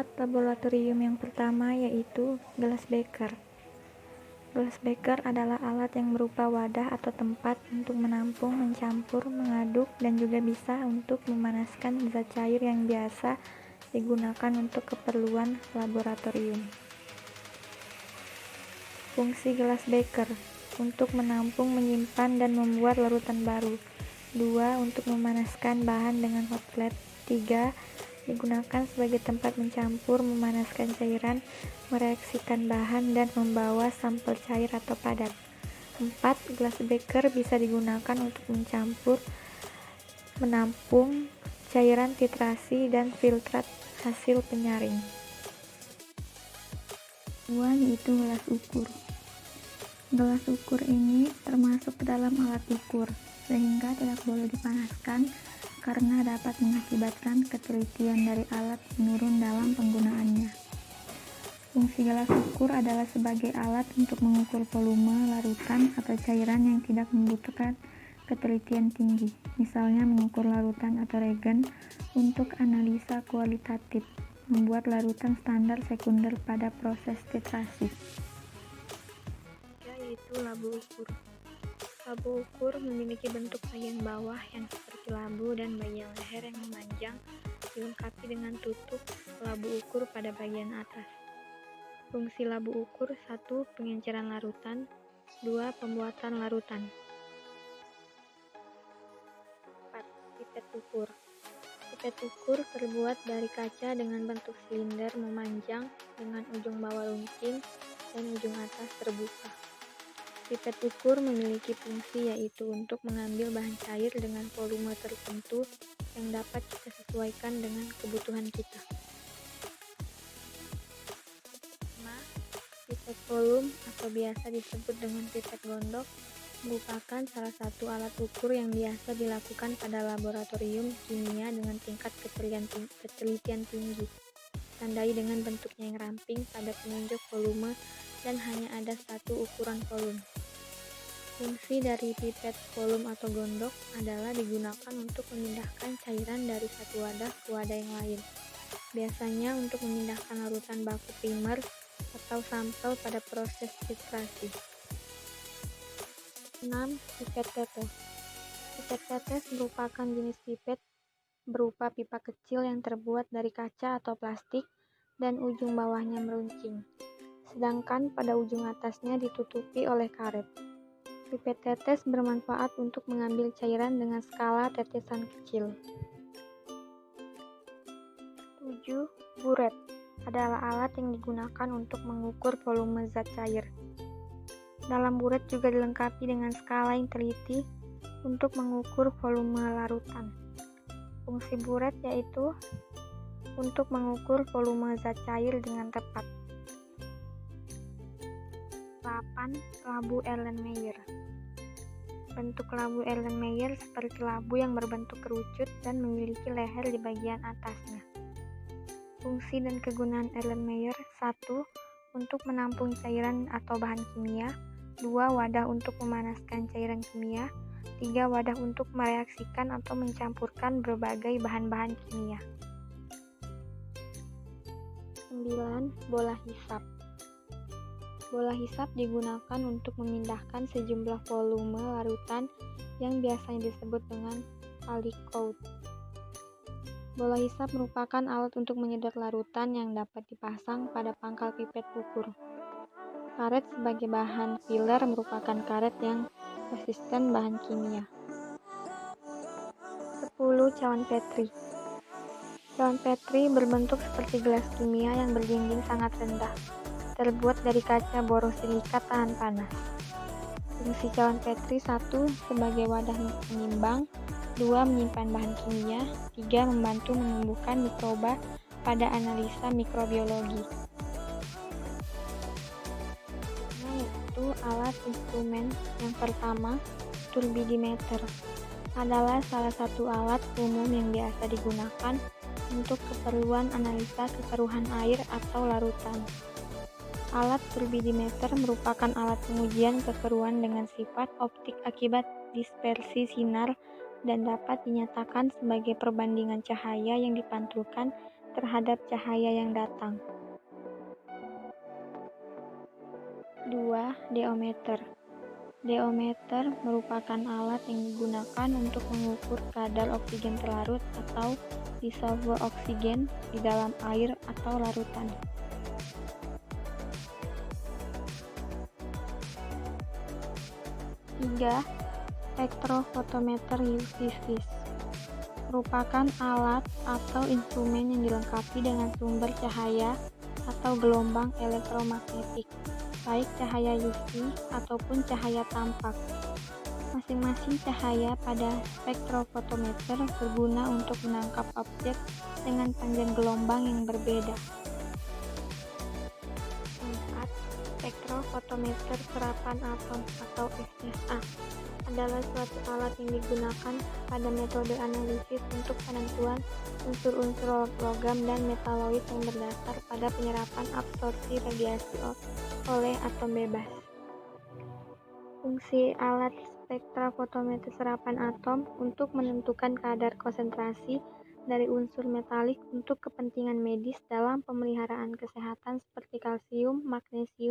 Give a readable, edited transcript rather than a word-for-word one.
Alat laboratorium yang pertama yaitu gelas beker. Gelas beker adalah alat yang berupa wadah atau tempat untuk menampung, mencampur, mengaduk, dan juga bisa untuk memanaskan zat cair yang biasa digunakan untuk keperluan laboratorium. Fungsi gelas beker: untuk menampung, menyimpan, dan membuat larutan baru. 2. Untuk memanaskan bahan dengan hot plate. 3. Digunakan sebagai tempat mencampur, memanaskan cairan, mereaksikan bahan, dan membawa sampel cair atau padat. 4. Gelas beker bisa digunakan untuk mencampur, menampung cairan titrasi, dan filtrat hasil penyaring. 2. Yaitu gelas ukur. Gelas ukur ini termasuk ke dalam alat ukur, sehingga tidak boleh dipanaskan karena dapat mengakibatkan ketelitian dari alat menurun dalam penggunaannya. Fungsi gelas ukur adalah sebagai alat untuk mengukur volume larutan atau cairan yang tidak membutuhkan ketelitian tinggi, misalnya mengukur larutan atau reagen untuk analisa kualitatif, membuat larutan standar sekunder pada proses titrasi. Yaitu labu ukur. Labu ukur memiliki bentuk bagian bawah yang seperti labu dan bagian leher yang memanjang, dilengkapi dengan tutup labu ukur pada bagian atas. Fungsi labu ukur: 1. Pengenceran larutan. 2. Pembuatan larutan. 4. Pipet ukur. Pipet ukur terbuat dari kaca dengan bentuk silinder memanjang dengan ujung bawah runcing dan ujung atas terbuka. Pipet ukur memiliki fungsi yaitu untuk mengambil bahan cair dengan volume tertentu yang dapat kita sesuaikan dengan kebutuhan kita. 5. Pipet volume atau biasa disebut dengan pipet gondok merupakan salah satu alat ukur yang biasa dilakukan pada laboratorium kimia dengan tingkat ketelitian tinggi, ditandai dengan bentuknya yang ramping pada penunjuk volume dan hanya ada satu ukuran volume. Fungsi dari pipet volume atau gondok adalah digunakan untuk memindahkan cairan dari satu wadah ke wadah yang lain, biasanya untuk memindahkan larutan baku primer atau sampel pada proses titrasi. 6. Pipet tetes. Pipet tetes merupakan jenis pipet berupa pipa kecil yang terbuat dari kaca atau plastik dan ujung bawahnya meruncing, sedangkan pada ujung atasnya ditutupi oleh karet. Pipet tetes bermanfaat untuk mengambil cairan dengan skala tetesan kecil. 7. Buret adalah alat yang digunakan untuk mengukur volume zat cair. Dalam buret juga dilengkapi dengan skala yang teliti untuk mengukur volume larutan. Fungsi buret yaitu untuk mengukur volume zat cair dengan tepat. 8. Labu Erlenmeyer. Bentuk labu Erlenmeyer seperti labu yang berbentuk kerucut dan memiliki leher di bagian atasnya. Fungsi dan kegunaan Erlenmeyer: 1. Untuk menampung cairan atau bahan kimia. 2. Wadah untuk memanaskan cairan kimia. 3. Wadah untuk mereaksikan atau mencampurkan berbagai bahan-bahan kimia. 9. Bola hisap. Bola hisap digunakan untuk memindahkan sejumlah volume larutan yang biasanya disebut dengan aliquot. Bola hisap merupakan alat untuk menyedot larutan yang dapat dipasang pada pangkal pipet ukur. Karet sebagai bahan filler merupakan karet yang resisten bahan kimia. 10. Cawan Petri. Cawan Petri berbentuk seperti gelas kimia yang berdinding sangat rendah, terbuat dari kaca borosilikat tahan panas. Fungsi cawan Petri: 1. Sebagai wadah penimbang. 2. Menyimpan bahan kimia. 3. Membantu menumbuhkan mikroba pada analisa mikrobiologi. Yaitu alat instrumen yang pertama, turbidimeter, adalah salah satu alat umum yang biasa digunakan untuk keperluan analisa kekeruhan air atau larutan. Alat turbidimeter merupakan alat pengujian kekeruhan dengan sifat optik akibat dispersi sinar dan dapat dinyatakan sebagai perbandingan cahaya yang dipantulkan terhadap cahaya yang datang. 2. Deometer. Deometer merupakan alat yang digunakan untuk mengukur kadar oksigen terlarut atau dissolved oksigen di dalam air atau larutan. 3. Spektrofotometer UV-Vis merupakan alat atau instrumen yang dilengkapi dengan sumber cahaya atau gelombang elektromagnetik, baik cahaya UV ataupun cahaya tampak. Masing-masing cahaya pada spektrofotometer berguna untuk menangkap objek dengan panjang gelombang yang berbeda. 4. Spektrofotometer serapan atom atau SSA adalah suatu alat yang digunakan pada metode analisis untuk penentuan unsur-unsur logam dan metaloid yang berdasar pada penyerapan absorpsi radiasi oleh atom bebas. Fungsi alat spektrofotometer serapan atom untuk menentukan kadar konsentrasi dari unsur metalik untuk kepentingan medis dalam pemeliharaan kesehatan seperti kalsium, magnesium,